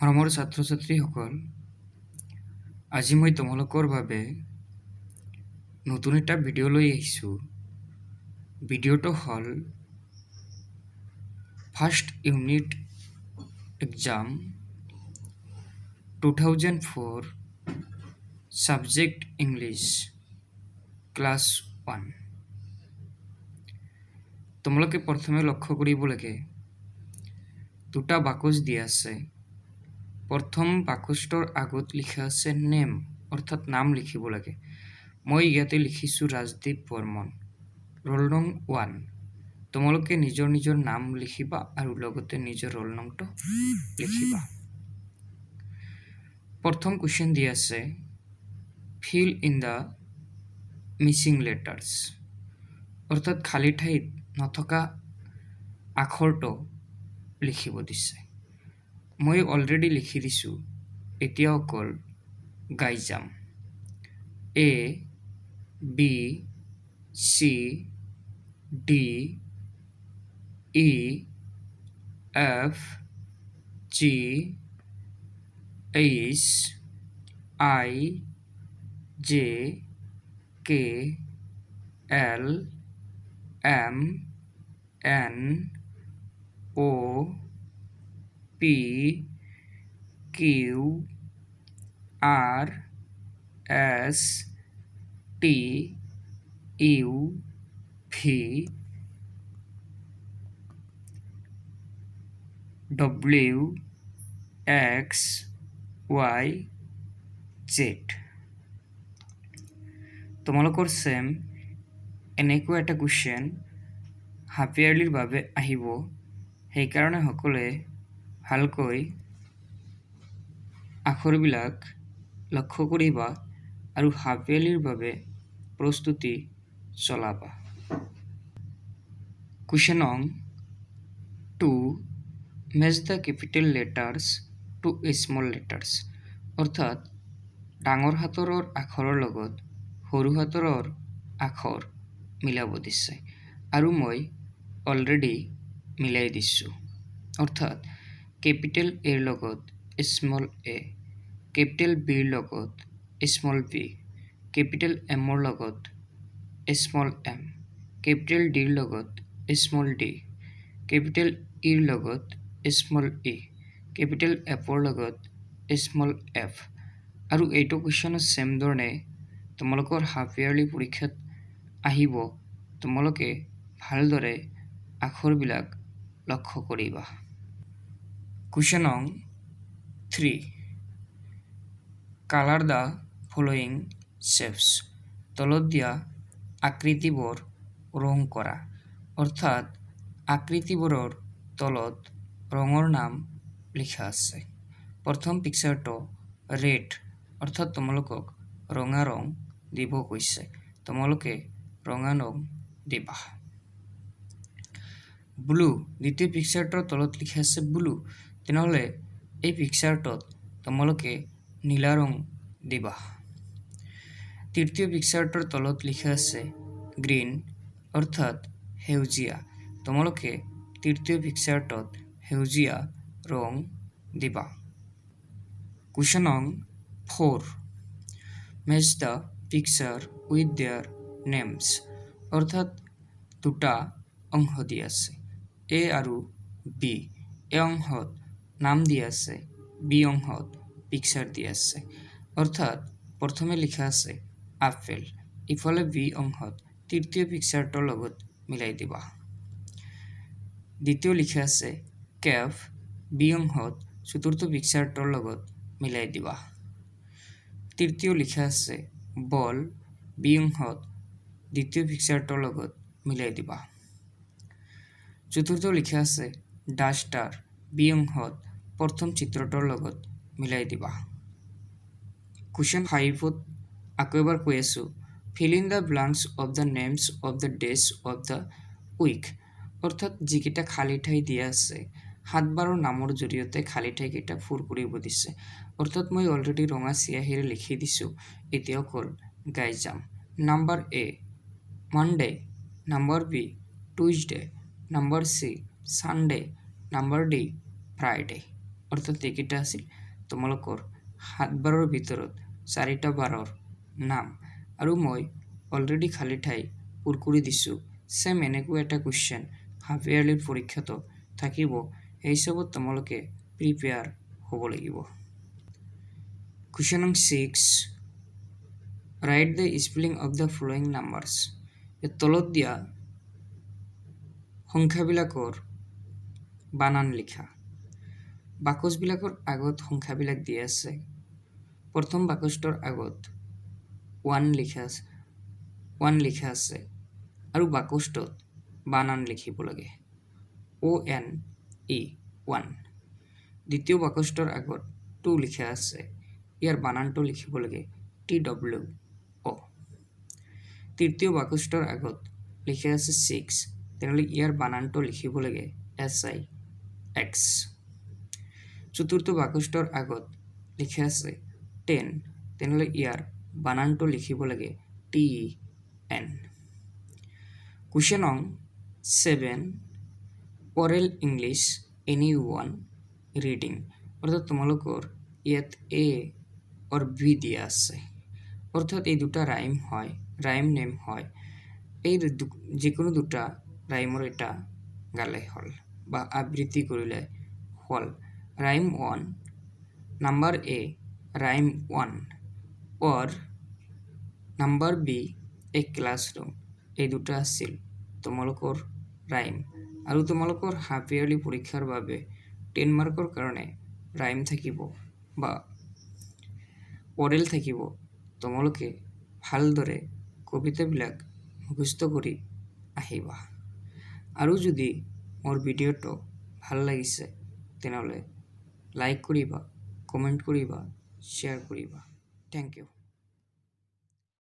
মৰমৰ ছাত্ৰ ছাত্ৰীসকল, আজি মই তোমালোকৰ বাবে নতুন এটা ভিডিঅ' লৈ আহিছোঁ। ভিডিঅ'টো হ'ল first unit exam 2004 subject English class 1। তোমালোকে প্ৰথমে লক্ষ্য কৰিব লাগে, দুটা বাকচ দিয়া আছে। প্ৰথম বাকচটোৰ আগত লিখা আছে নেম, অৰ্থাৎ নাম লিখিব লাগে। মই ইয়াতে লিখিছোঁ ৰাজদীপ বৰ্মন, ৰোল নং 1। তোমালোকে নিজৰ নিজৰ নাম লিখিবা আৰু লগতে নিজৰ ৰোল নংটো লিখিবা। প্ৰথম কুৱেশ্যন দিয়া আছে, feel in the Mising letters, অৰ্থাৎ খালী ঠাইত নথকা আখৰটো লিখিব দিছে। মই অলৰেডি লিখি দিছোঁ, এতিয়া অকল গাই যাম। A, B, C, D, E, F, G, H, I, J, K, L, M, N, O, P, Q, R, S, T, U, V, W, X, Y, Z। তোমালোকৰ চেম এনেকুৱা এটা কুৱেশ্যন হাফ ইয়াৰলিৰ বাবে আহিব, সেইকাৰণে সকলোৱে ভালকৈ আখৰবিলাক লক্ষ্য কৰিবা আৰু হাফ ইয়াৰলিৰ বাবে প্ৰস্তুতি চলাবা। কুৱেশ্যন নং 2, match the capital letters to small letters, অৰ্থাৎ ডাঙৰ হাতৰৰ আখৰৰ লগত সৰু হাতৰৰ আখৰ মিলাব দিছে আৰু মই অলৰেডি মিলাই দিছোঁ। অৰ্থাৎ কেপিটেল এৰ লগত স্মল এ, কেপিটেল বিৰ লগত স্মল বি, কেপিটেল এমৰ লগত স্মল এম, কেপিটেল ডিৰ লগত স্মল ডি, কেপিটেল ইৰ লগত স্মল ই, কেপিটেল এফৰ লগত স্মল এফ। আৰু এইটো কুৱেশ্যনৰ চেম ধৰণে তোমালোকৰ হাফ ইয়াৰলি পৰীক্ষাত আহিব। তোমালোকে ভালদৰে আখৰবিলাক লক্ষ্য কৰিবা। কুৱেশ্যন নং 3, কালাৰ দ্য ফলোয়িং শ্বেপছ, তলত দিয়া আকৃতিবোৰ ৰং কৰা, অৰ্থাৎ আকৃতিবোৰৰ তলত ৰঙৰ নাম লিখা আছে। প্ৰথম পিকচাৰটো ৰেড, অৰ্থাৎ তোমালোকক ৰঙা ৰং দিব কৈছে, তোমালোকে ৰঙা ৰং দিবা। ব্লু, দ্বিতীয় পিকচাৰটোৰ তলত লিখা আছে ব্লু, তেনেহ'লে এই পিকচাৰটোত তোমালোকে নীলা ৰং দিবা। তৃতীয় পিকচাৰটোৰ তলত লিখা আছে গ্ৰীণ, অৰ্থাৎ সেউজীয়া, তোমালোকে তৃতীয় পিকচাৰটোত সেউজীয়া ৰং দিবা। কুৱেশ্যন নং 4, match the picture with there names, অৰ্থাৎ দুটা অংশ দি আছে, এ আৰু বি। এ অংশত নাম দি আছে, বি অংশত পিকচাৰ দি আছে। অৰ্থাৎ প্ৰথমে লিখা আছে আপেল, ইফালে বি অংশত তৃতীয় পিকচাৰটোৰ লগত মিলাই দিবা। দ্বিতীয় লিখা আছে কেফ, বি অংশত চতুৰ্থ পিকচাৰটোৰ লগত মিলাই দিবা। তৃতীয় লিখা আছে বল, বি অংশত দ্বিতীয় পিকচাৰটোৰ লগত মিলাই দিবা। চতুৰ্থ লিখা আছে ডাষ্টাৰ, বি অংশত প্ৰথম চিত্ৰটোৰ লগত মিলাই দিবা। কুৱেশ্যন 5ত আকৌ এবাৰ কৈ আছোঁ, fill in the blanks of the names of the days of the week, অৰ্থাৎ যিকেইটা খালী ঠাই দিয়া আছে 7 বাৰৰ নামৰ জৰিয়তে খালী ঠাইকেইটা পূৰ কৰিব দিছে। অৰ্থাৎ মই অলৰেডি ৰঙা চিয়াহীৰে লিখি দিছোঁ, এতিয়া অকল গাই যাম। Number A Monday, number B Tuesday, number C Sunday, number D Friday. অৰ্থাৎ এইকেইটা আছিল তোমালোকৰ 7 বাৰৰ ভিতৰত 4টা বাৰৰ নাম আৰু মই অলৰেডি খালী ঠাই পূৰ কৰি দিছোঁ সেম এনেকুৱা এটা কুৱেশ্যন হাফ ইয়াৰলিৰ পৰীক্ষাতো থাকিব সেই হিচাপত তোমালোকে প্ৰিপেয়াৰ হ'ব লাগিব কুৱেশ্যন নং 6 right the spelling of the following numbers তলত দিয়া সংখ্যাবিলাকৰ বানান লিখা বাকচবিলাকৰ আগত সংখ্যাবিলাক দিয়া আছে প্ৰথম বাকচটোৰ আগত 1 লিখা আছে আৰু বাকচটোত বানান লিখিব লাগে ONE 1 দ্বিতীয় বাকচটোৰ আগত 2 লিখা আছে ইয়াৰ বানানটো লিখিব লাগে TWO তৃতীয় বাকচটোৰ আগত লিখা আছে 6 তেনেহ'লে ইয়াৰ বানানটো লিখিব লাগে SIX চতুৰ্থ বাকচটোৰ আগত লিখা আছে 10 তেনেহ'লে ইয়াৰ বানানটো লিখিব লাগে TEN কুৱেশ্যন নং 7 অৰেল ইংলিছ এনিওৱান ৰিডিং অৰ্থাৎ তোমালোকৰ ইয়াত A or B দিয়া আছে অৰ্থাৎ এই দুটা ৰাইম নেম হয় এই যিকোনো দুটা ৰাইমৰ এটা গালে হ'ল বা আবৃত্তি কৰিলে হ'ল rhyme 1 number A rhyme 1 or number B A classroom এই দুটা আছিল তোমালোকৰ ৰাইম আৰু তোমালোকৰ হাফ ইয়াৰলি পৰীক্ষাৰ বাবে 10 মাৰ্কৰ কাৰণে ৰাইম থাকিব বা অৰেল থাকিব তোমালোকে ভালদৰে কবিতাবিলাক মুখস্থ কৰি আহিবা আৰু যদি মোৰ ভিডিঅ'টো ভাল লাগিছে তেনেহ'লে লাইক কৰিবা কমেণ্ট কৰিবা শ্বেয়াৰ কৰিবা থেংক ইউ